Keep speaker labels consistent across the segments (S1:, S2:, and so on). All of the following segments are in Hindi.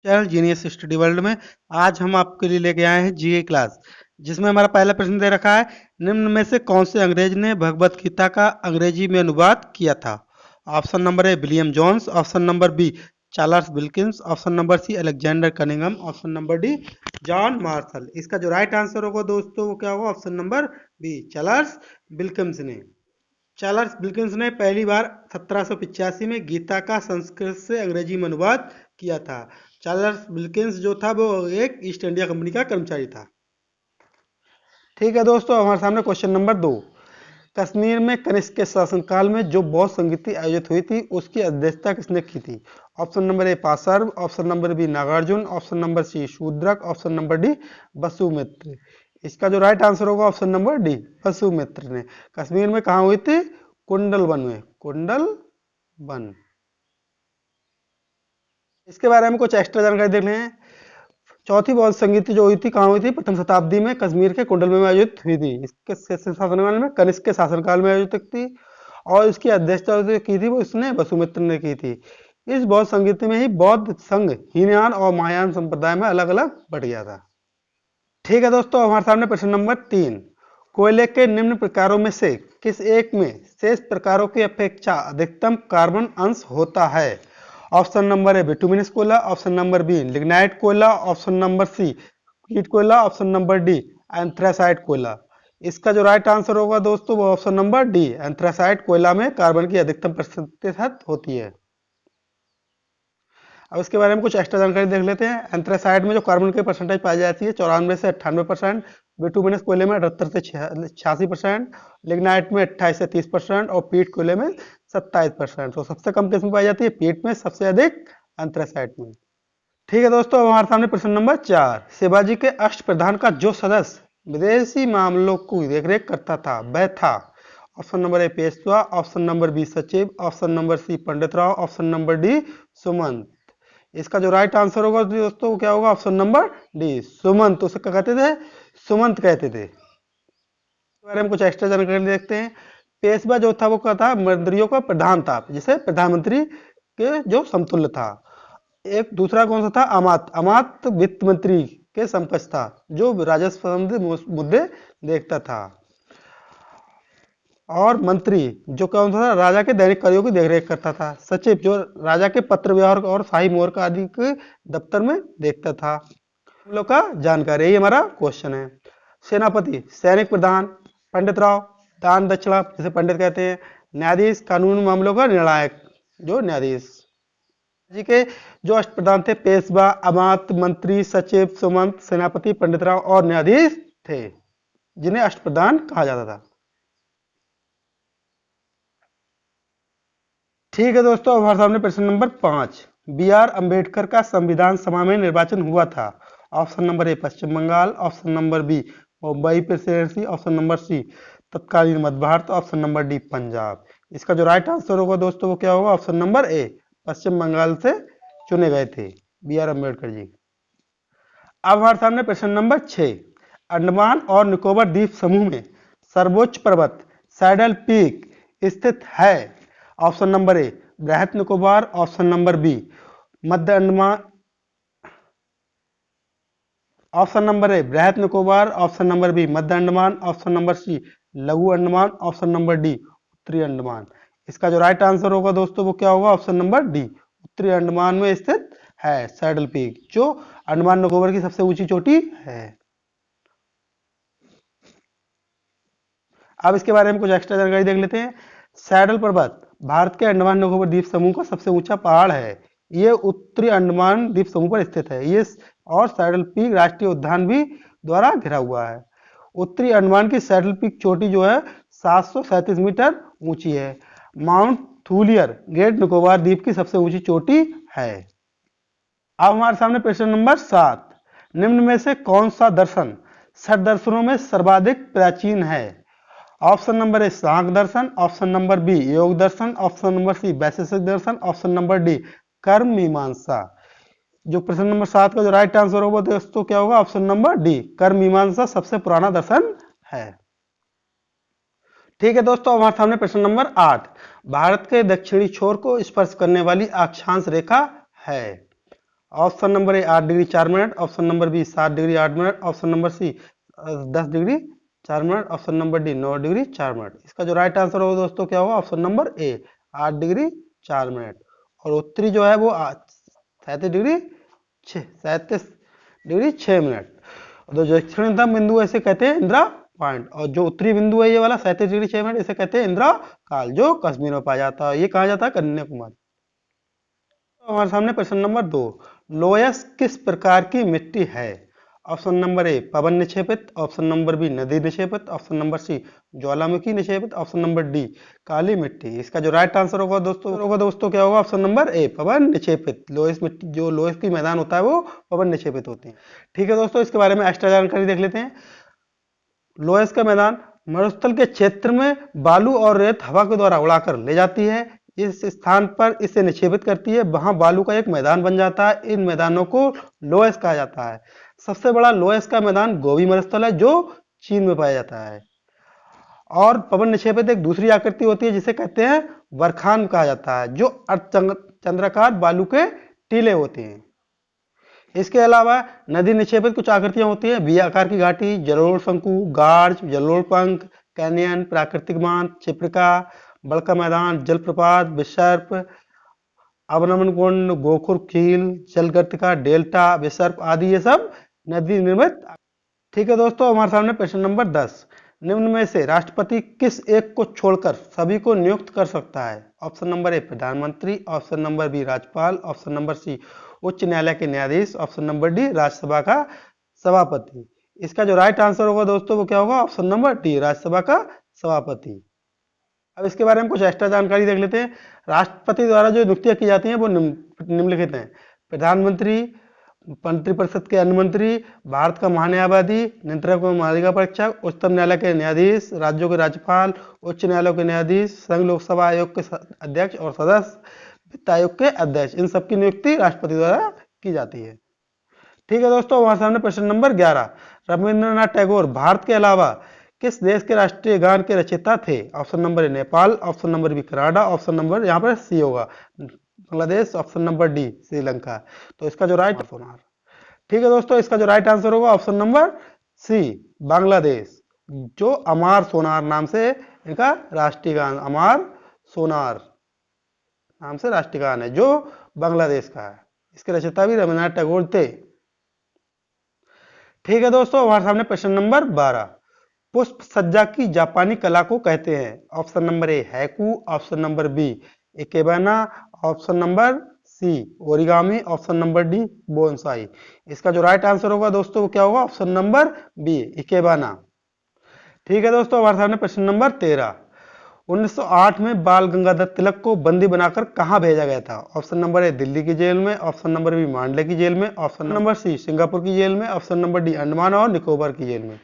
S1: चैनल जीनियस स्टडी वर्ल्ड में आज हम आपके लिए लेके आए हैं जीए क्लास, जिसमें हमारा पहला प्रश्न दे रखा है। निम्न में से कौन से अंग्रेज ने भगवत गीता का अंग्रेजी में अनुवाद किया था? Option number A William Jones, option number B Charles Wilkins, option number C Alexander Cunningham, option number D John Marshall. इसका जो राइट आंसर होगा दोस्तों वो क्या होगा? Option number B Charles Wilkins ने। चार्ल्स विल्किंस ने पहली बार 1785 में गीता का संस्कृत से अंग्रेजी में अनुवाद किया था। चार्ल्स विल्किंस जो था वो एक ईस्ट इंडिया कंपनी का कर्मचारी था। ठीक है दोस्तों, हमारे सामने क्वेश्चन नंबर 2। कश्मीर में कनिष्क के शासनकाल में जो बौद्ध संगीति आयोजित हुई थी उसकी अध्यक्षता किसने की थी? ऑप्शन नंबर ए पासर्व, option number B Nagarjuna, option number C Shudraka, option number D Vasumitra. इसका जो राइट आंसर होगा ऑप्शन नंबर डी वसुमित्र ने। कश्मीर में कहाँ हुई थी? कुंडल वन में, कुंडल वन। इसके बारे में कुछ एक्स्ट्रा जानकारी देख लें। चौथी बौद्ध संगीति जो हुई थी कहाँ हुई थी? प्रथम शताब्दी में कश्मीर के कुंडल में आयोजित हुई थी। इसके शासनकाल में, कनिष्क के शासनकाल में आयोजित थी और इसकी अध्यक्षता जो की थी वो इसने वसुमित्र ने की थी। इस बौद्ध संगीति में ही बौद्ध संघ हीनयान और महायान संप्रदाय में अलग अलग बट गया था। ठीक है दोस्तों, हमारे सामने प्रश्न नंबर 3। कोयले के निम्न प्रकारों में से किस एक में शेष प्रकारों की अपेक्षा अधिकतम कार्बन अंश होता है? ऑप्शन नंबर ए बिटुमिनस कोयला, ऑप्शन नंबर बी लिग्नाइट कोयला, ऑप्शन नंबर सी कीट कोयला, ऑप्शन नंबर डी एंथ्रासाइट कोयला। इसका जो राइट आंसर होगा दोस्तों वो ऑप्शन नंबर डी एंथ्रासाइट कोयला में कार्बन की अधिकतम प्रतिशत होती है। अब इसके बारे में कुछ एक्स्ट्रा जानकारी देख लेते हैं। एंथ्रासाइड में जो कार्बन की परसेंटेज पाई जाती है 94 से 98%, बिटुमिनस कोयले में 78 से 86%, लिग्नाइट में 28 से 30% और पीट कोयले में 27%। तो सबसे कम किस में पाई जाती है? पीट में, सबसे अधिक एंथ्रासाइड में। ठीक है दोस्तों, अब हमारे सामने प्रश्न नंबर 4। शिवाजी के अष्ट प्रधान का जो सदस्य विदेशी मामलों की देखरेख करता था वह था? Option number A Peshwa, option number B Sachiv, option number C Pandit Rao, option number D Sumant. इसका जो राइट आंसर होगा दोस्तों वो क्या होगा? Option number D Sumant. तो उसे क्या कहते थे? सुमंत कहते थे। इसके बारे में कुछ एक्स्ट्रा जानकारी देखते हैं। पेशवा जो था वो क्या था? मंत्रियों का प्रधान था, जिसे प्रधानमंत्री के जो समतुल्य था। एक दूसरा कौन सा था? अमात्य। अमात्य वित्त मंत्री के समकक्ष था, जो राजस्व संबंधी मुद्दे देखता था। और मंत्री जो कौन था? राजा के दैनिक कार्यों की देखरेख करता था। सचिव जो राजा के पत्र व्यवहार और शाही मोहर आदि के दफ्तर में देखता था। हम लोग का जानकारी, यही हमारा क्वेश्चन है। सेनापति सैनिक प्रधान, पंडित राव दान दक्षिणा जिसे पंडित कहते हैं, न्यायाधीश कानून मामलों का निर्णायक जो न्यायाधीश। जी के जो अष्ट प्रधान थे पेशवा, अमात्य, मंत्री, सचिव, सुमंत, सेनापति, पंडित राव और न्यायाधीश थे, जिन्हें अष्ट प्रधान कहा जाता था। ठीक है दोस्तों, हमारे सामने प्रश्न नंबर 5। बी आर अम्बेडकर का संविधान सभा में निर्वाचन हुआ था? Option number A Pashchim Bangal, option number B Mumbai presidency, option number C तत्कालीन Madhya Bharat, option number D Punjab. इसका जो राइट आंसर होगा दोस्तों वो क्या होगा? Option number A Pashchim Bangal से चुने गए थे बी आर अम्बेडकर जी। अब हमारे सामने प्रश्न नंबर 6। अंडमान और निकोबार द्वीप समूह में सर्वोच्च पर्वत सैडल पीक स्थित है? ऑप्शन नंबर ए बृहत निकोबार, ऑप्शन नंबर बी मध्य अंडमान, ऑप्शन नंबर ए बृहत निकोबार, ऑप्शन नंबर बी मध्य अंडमान, ऑप्शन नंबर सी लघु अंडमान, ऑप्शन नंबर डी उत्तरी अंडमान। इसका जो राइट आंसर होगा दोस्तों वो क्या होगा? ऑप्शन नंबर डी उत्तरी अंडमान में स्थित है सैडल पीक, जो अंडमान निकोबार की सबसे ऊंची चोटी है। अब इसके बारे में कुछ एक्स्ट्रा जानकारी देख लेते हैं। सैडल पर्वत भारत के अंडमान निकोबार द्वीप समूह का सबसे ऊंचा पहाड़ है। ये उत्तरी अंडमान द्वीप समूह पर स्थित है। ये और सैडल पीक राष्ट्रीय उद्यान भी द्वारा घिरा हुआ है। उत्तरी अंडमान की सैडल पीक चोटी जो है 737 मीटर ऊंची है। माउंट थूलियर ग्रेट निकोबार द्वीप की सबसे ऊंची चोटी है। अब हमारे सामने प्रश्न नंबर 7। निम्न में से कौन सा दर्शन षट दर्शनों में सर्वाधिक प्राचीन है? ऑप्शन नंबर ए सांख्य दर्शन, ऑप्शन नंबर बी योग दर्शन, ऑप्शन नंबर सी वैशेषिक दर्शन, ऑप्शन नंबर डी कर्म मीमांसा। जो प्रश्न नंबर 7 का जो राइट आंसर होगा दोस्तों क्या होगा? ऑप्शन नंबर डी कर्म मीमांसा सबसे पुराना दर्शन है। ठीक है दोस्तों, हमारे सामने प्रश्न नंबर 8। भारत के दक्षिणी छोर को स्पर्श करने वाली अक्षांश रेखा है? Option number A 8 degree 4 minute, option number B 7 degree 8 minute, option number C 10 degree 4 minute, option number D 9 degree 4 minute. इसका जो राइट आंसर होगा दोस्तों क्या होगा, option number A 8 degree 4 minute. और उत्तरी जो है वो 37 डिग्री 6 मिनट। तो जो दक्षिणतम बिंदु ऐसे कहते हैं इंदिरा पॉइंट, और जो उत्तरी बिंदु है ये वाला 37 डिग्री 6 मिनट इसे कहते हैं इंदिरा काल, जो कश्मीर में पाया जाता है। ये कहा जाता है कन्याकुमारी। तो हमारे सामने प्रश्न नंबर 2, लोयस किस प्रकार की मिट्टी है? ऑप्शन नंबर ए पवन निक्षेपित, ऑप्शन नंबर बी नदी निक्षेपित, ऑप्शन नंबर सी ज्वालामुखी निक्षेपित, ऑप्शन नंबर डी काली मिट्टी। इसका जो राइट आंसर होगा दोस्तों क्या होगा, ऑप्शन नंबर ए पवन निक्षेपित। लोयस मिट्टी, जो लोयस की मैदान होता है वो पवन निक्षेपित होते हैं। ठीक है दोस्तों, इसके बारे में एक्स्ट्रा जानकारी देख लेते हैं। लोयस का मैदान मरुस्थल के क्षेत्र में बालू और रेत हवा के द्वारा उड़ाकर ले जाती है। इस स्थान पर इसे निक्षेपित करती है, वहां बालू का एक मैदान बन जाता है। इन मैदानों को लोयस कहा जाता है। सबसे बड़ा लोयस का मैदान गोबी मरुस्थल है, जो चीन में पाया जाता है। और पवन निक्षेपित एक दूसरी आकृति होती है जिसे कहते हैं बरखान कहा जाता है, जो अर्धचंद्राकार बालू के टीले होते हैं। इसके अलावा नदी निक्षेपित कुछ आकृतियां होती है, वी आकार की घाटी, जलोढ़ शंकु, गार्ज, जलोढ़ पंख, कैनियन, प्राकृतिक बांध, छिप्रिका, बड़का मैदान, जलप्रपात, विसर्प, अवनमन कुंड, गोखुर खील, जलगर्तिका, डेल्टा, विसर्प आदि ये सब नदी निर्मित। ठीक है दोस्तों, हमारे सामने प्रश्न नंबर 10, निम्न में से राष्ट्रपति किस एक को छोड़कर सभी को नियुक्त कर सकता है? ऑप्शन नंबर ए प्रधानमंत्री, ऑप्शन नंबर बी राज्यपाल, ऑप्शन नंबर सी उच्च न्यायालय के न्यायाधीश, ऑप्शन नंबर डी राज्यसभा का सभापति। इसका जो राइट आंसर होगा दोस्तों वो क्या होगा, ऑप्शन नंबर डी राज्यसभा का सभापति। अब इसके बारे में कुछ एक्स्ट्रा जानकारी देख लेते हैं। राष्ट्रपति द्वारा जो नियुक्तियां की जाती हैं वो निम्नलिखित हैं: प्रधानमंत्री, मंत्रिपरिषद के अन्य मंत्री, भारत का महान्यायवादी, नियंत्रक एवं मालिका परीक्षक, उच्चतम न्यायालय के न्यायाधीश, राज्यों के राज्यपाल, उच्च न्यायालयों के न्यायाधीश, संघ लोकसभा आयोग के अध्यक्ष और सदस्य, वित्त आयोग के अध्यक्ष, इन सबकी नियुक्ति राष्ट्रपति द्वारा की जाती है। ठीक है दोस्तों, हमारे सामने प्रश्न नंबर 11, रविंद्रनाथ टैगोर भारत के अलावा किस देश के राष्ट्रीय गान के रचयिता थे? Option number A Nepal, option number B Canada, option number यहाँ पर सी होगा Bangladesh, option number D Sri Lanka. तो इसका जो राइट सोनार। ठीक है दोस्तों, इसका जो राइट आंसर होगा ऑप्शन नंबर सी बांग्लादेश, जो अमार सोनार नाम से इनका राष्ट्रीय गान, अमार सोनार नाम से राष्ट्रीय गान है, जो बांग्लादेश का है। इसके रचयिता भी रविंद्रनाथ टैगोर थे। ठीक है दोस्तों, हमारे सामने प्रश्न नंबर 12, पुष्प सज्जा की जापानी कला को कहते हैं? Option number A haiku, option number B ikebana, option number C origami, option number D bonsai. इसका जो राइट आंसर होगा दोस्तों वो क्या होगा, ऑप्शन नंबर बी इकेबाना। ठीक है दोस्तों, हमारे सामने प्रश्न नंबर 13, 1908 में बाल गंगाधर तिलक को बंदी बनाकर कहां भेजा गया था? ऑप्शन नंबर ए दिल्ली की जेल में, ऑप्शन नंबर बी मांडले की जेल में, ऑप्शन नंबर सी सिंगापुर की जेल में, ऑप्शन नंबर डी अंडमान और निकोबार की जेल में।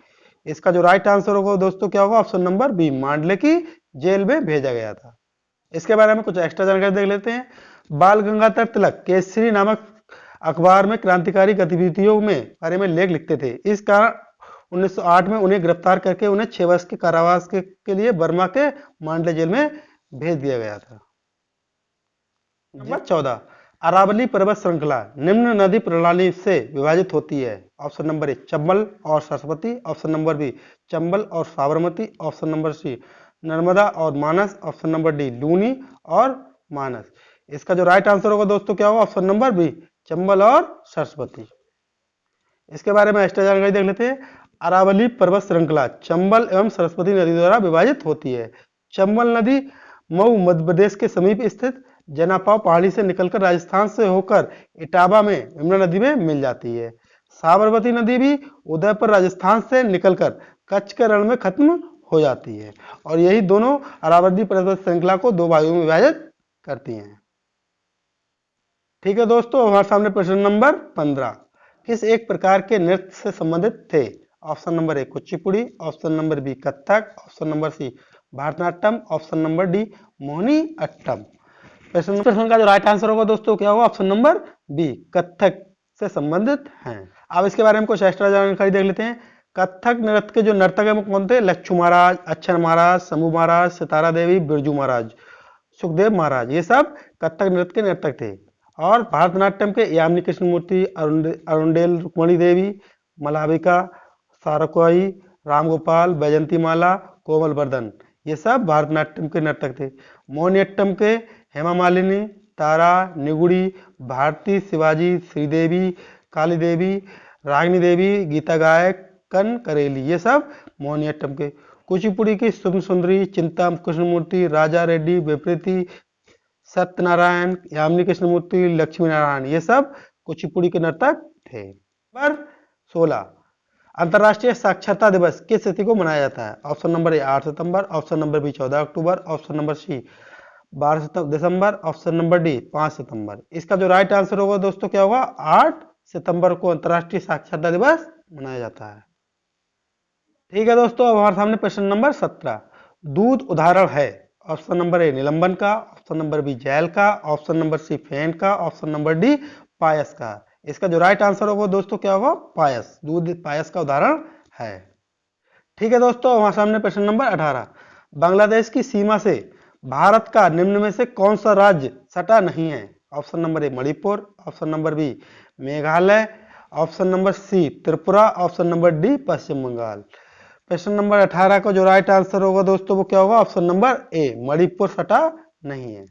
S1: इसका जो राइट आंसर होगा दोस्तों क्या होगा, ऑप्शन नंबर बी मांडले की जेल में भेजा गया था। इसके बारे में कुछ एक्स्ट्रा जानकारी देख लेते हैं। बाल गंगाधर तिलक केसरी नामक अखबार में क्रांतिकारी गतिविधियों में बारे में लेख लिखते थे। इस कारण 1908 में उन्हें गिरफ्तार करके उन्हें 6 वर्ष के कारावास के लिए बर्मा के मांडले जेल में भेज दिया गया था। नंबर 14, अरावली पर्वत श्रृंखला निम्न नदी प्रणाली से विभाजित होती है? ऑप्शन नंबर ए चंबल और Saraswati, option number B Chambal और Sabarmati, option number C Narmada और Manas, option number D Luni और मानस। इसका जो राइट आंसर होगा दोस्तों क्या होगा, ऑप्शन नंबर बी चंबल और सरस्वती। इसके बारे में एक्स्ट्रा जानकारी देख लेते हैं। अरावली पर्वत श्रृंखला चंबल एवं सरस्वती नदी द्वारा विभाजित होती है। चंबल नदी मऊ मध्य प्रदेश के समीप स्थित जनापाव पहाड़ी से निकलकर राजस्थान से होकर इटावा में यमुना नदी में मिल जाती है। साबरमती नदी भी उदयपुर राजस्थान से निकलकर कच्छ के रण में खत्म हो जाती है। और यही दोनों अरावली पर्वत श्रृंखला को 2 भागों में विभाजित करती हैं। ठीक है दोस्तों, हमारे सामने प्रश्न नंबर 15, किस एक प्रकार के नृत्य से संबंधित थे? Option number A Kuchipudi, option number B Kathak, option number C Bharatanatyam, option number D Mohini Attam. प्रश्न का जो राइट आंसर होगा दोस्तों क्या होगा, ऑप्शन नंबर बी कथक से संबंधित हैं। अब इसके बारे में कुछ एक्स्ट्रा जानकारी देख लेते हैं। कथक नृत्य के जो नर्तक है वो कौन थे? लच्छू महाराज, अक्षर महाराज, शंभू महाराज, सितारा देवी, बिरजू महाराज, सुखदेव महाराज, ये सब कथक नृत्य के नर्तक थे। और भारतनाट्यम के यामिनी कृष्णमूर्ति, अरुंडेल रुक्मणी देवी, मलाविका, सारकोई, रामगोपाल, बैजंती माला, कोमल वर्धन, ये सब भारतनाट्यम के नर्तक थे। मोहिनीअट्टम के हेमा मालिनी, तारा, निगुड़ी, भारती, शिवाजी, श्रीदेवी, काली देवी, रागिनी देवी, गीता गायकन, करेली, ये सब मोहिनीअट्टम के। कुचिपुड़ी की शुभ सुंदरी, चिंता कृष्णमूर्ति, राजा रेड्डी, विपरीति, सत्यनारायण, यामिनी कृष्णमूर्ति, लक्ष्मी नारायण, ये सब कुचिपुड़ी के नर्तक थे। नंबर 16, अंतर्राष्ट्रीय साक्षरता दिवस किस तिथि को मनाया जाता है? ऑप्शन नंबर ए 8 सितंबर, ऑप्शन नंबर बी 14 अक्टूबर, ऑप्शन नंबर सी 12 दिसंबर, ऑप्शन नंबर डी 5 सितंबर। इसका जो राइट आंसर होगा दोस्तों क्या होगा? 8 सितंबर को अंतर्राष्ट्रीय साक्षरता दिवस मनाया जाता है। ठीक है दोस्तों, अब हमारे सामने प्रश्न नंबर 17, दूध उदाहरण है। ऑप्शन नंबर ए निलंबन का, ऑप्शन नंबर बी जैल का, ऑप्शन नंबर सी फेन का, ऑप्शन नंबर डी पायस का। इसका जो राइट आंसर होगा दोस्तों क्या होगा? पायस, दूध पायस का उदाहरण है। ठीक है दोस्तों, हमारे सामने प्रश्न नंबर 18, बांग्लादेश की सीमा से भारत का निम्न में से कौन सा राज्य सटा नहीं है? Option number A Manipur, option number B Meghalaya, option number C Tripura, option number D Pashchim Bangal. प्रश्न नंबर 18 का जो राइट आंसर होगा दोस्तों वो क्या होगा? ऑप्शन नंबर ए मणिपुर सटा नहीं है।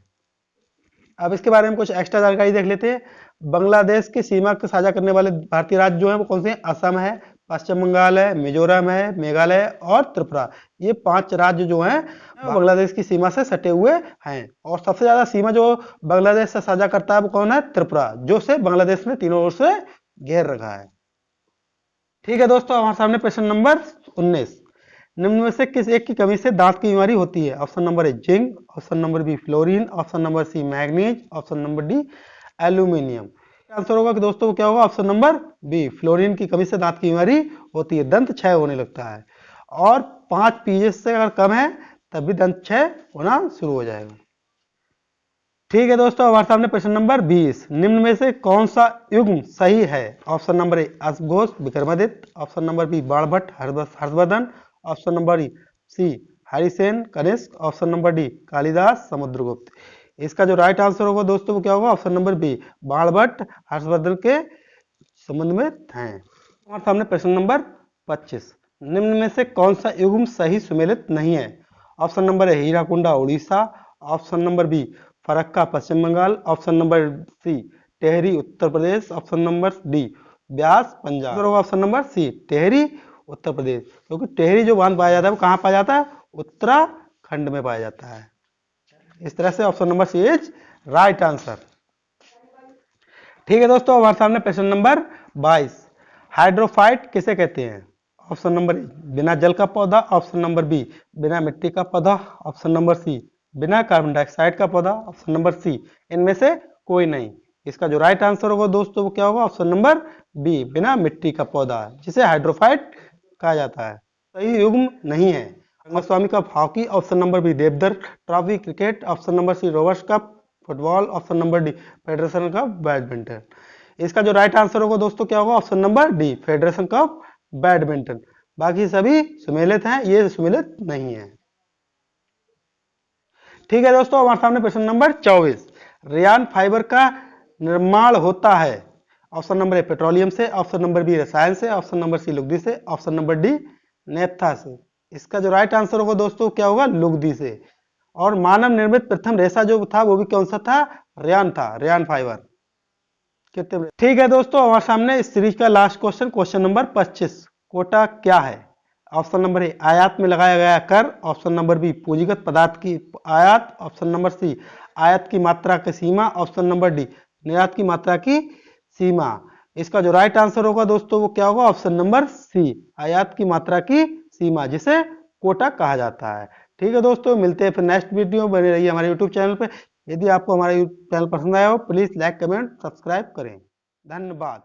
S1: अब इसके बारे में कुछ एक्स्ट्रा जानकारी देख लेते हैं। बांग्लादेश की सीमा को साझा करने वाले भारतीय राज्य जो हैं वो कौन से हैं? असम है, पश्चिम बंगाल है, मिजोरम है, मेघालय और त्रिपुरा। ये 5 राज्य जो हैं बांग्लादेश की सीमा से सटे हुए हैं। और सबसे ज्यादा सीमा जो बांग्लादेश से साझा करता है वो कौन है? त्रिपुरा, जो से बांग्लादेश ने तीनों ओर से घेर रखा है। ठीक है दोस्तों, हमारे सामने प्रश्न नंबर 19, निम्न में से किस एक की कमी से दांत की बीमारी होती है? Option number A zinc, option number B fluorine, option number C manganese, option number D aluminium. Answer होगा कि दोस्तों क्या होगा? ऑप्शन नंबर बी फ्लोरीन की कमी से दांत की बीमारी होती है, दंत क्षय होने लगता है। और 5 पीएच से अगर कम है तब भी दंत क्षय होना शुरू हो जाएगा। ठीक है दोस्तों, हमारे सामने प्रश्न नंबर 20, निम्न में से कौन सा युग्म सही है? ऑप्शन नंबर ए अश्वघोष Vikramaditya, option number B Banabhatta Harshavardhana, option number C Harisena Kanishka, option number D Kalidasa Samudragupta. इसका जो राइट आंसर होगा दोस्तों वो क्या होगा? Option number B Banabhatta Harshavardhana के संबंध में हैं। हमारे सामने प्रश्न नंबर 25, निम्न में से कौन सा युग्म सही सुमेलित नहीं है? Option number A Hirakuda Orissa, option number B Farakka Pashchim Bangal, option number C Tehri Uttar Pradesh, option number D Beas Punjab. Option number C Tehri Uttar Pradesh, क्योंकि टेहरी जो बांध पाया जाता है वो कहाँ पाया जाता है? उत्तराखंड में पाया जाता है। इस तरह से option number C is right answer. ठीक है दोस्तों, हमारे सामने प्रश्न नंबर 22, हाइड्रोफाइट किसे कहते हैं? ऑप्शन नंबर ए बिना जल का पौधा, ऑप्शन नंबर बी बिना मिट्टी का पौधा, ऑप्शन नंबर सी बिना कार्बन डाइऑक्साइड का पौधा, ऑप्शन नंबर सी इनमें से कोई नहीं। इसका जो राइट आंसर होगा दोस्तों वो क्या होगा? ऑप्शन नंबर बी बिना मिट्टी का पौधा, जिसे हाइड्रोफाइट कहा जाता है। सही युग्म नहीं है। Rangaswamy cup hockey, option number B Deodhar trophy cricket, option number C Rovers cup football, option number D Federation cup badminton. इसका जो राइट आंसर होगा दोस्तों क्या होगा? Option number D Federation cup badminton. बाकी सभी सुमेलित हैं, ये सुमेलित नहीं है। ठीक है दोस्तों, हमारे सामने प्रश्न नंबर 24, रेयान फाइबर का निर्माण होता है। ऑप्शन नंबर ए पेट्रोलियम से, ऑप्शन नंबर बी रसायन से, ऑप्शन नंबर सी लुगदी से, ऑप्शन नंबर डी नेफ्था से। इसका जो राइट आंसर होगा दोस्तों क्या होगा? लुगदी से। और मानव निर्मित प्रथम रेशा जो था वो भी कौन सा था? रेयान था, रेयान फाइबर। कितने? ठीक है दोस्तों, हमारे सामने इस सीरीज का last question, question number 25, quota क्या है? ऑप्शन नंबर ए आयात में लगाया गया कर, ऑप्शन नंबर बी पूंजीगत पदार्थ की आयात, ऑप्शन नंबर सी आयात की मात्रा की सीमा, ऑप्शन नंबर डी निर्यात की मात्रा की सीमा। इसका जो राइट आंसर होगा दोस्तों वो क्या होगा? ऑप्शन नंबर सी आयात की मात्रा की सीमा, जिसे कोटा कहा जाता है। ठीक है दोस्तों, मिलते हैं फिर नेक्स्ट वीडियो। बने रहिए हमारे यूट्यूब चैनल पे। यदि आपको हमारा चैनल पसंद आया हो प्लीज लाइक कमेंट सब्सक्राइब करें। धन्यवाद।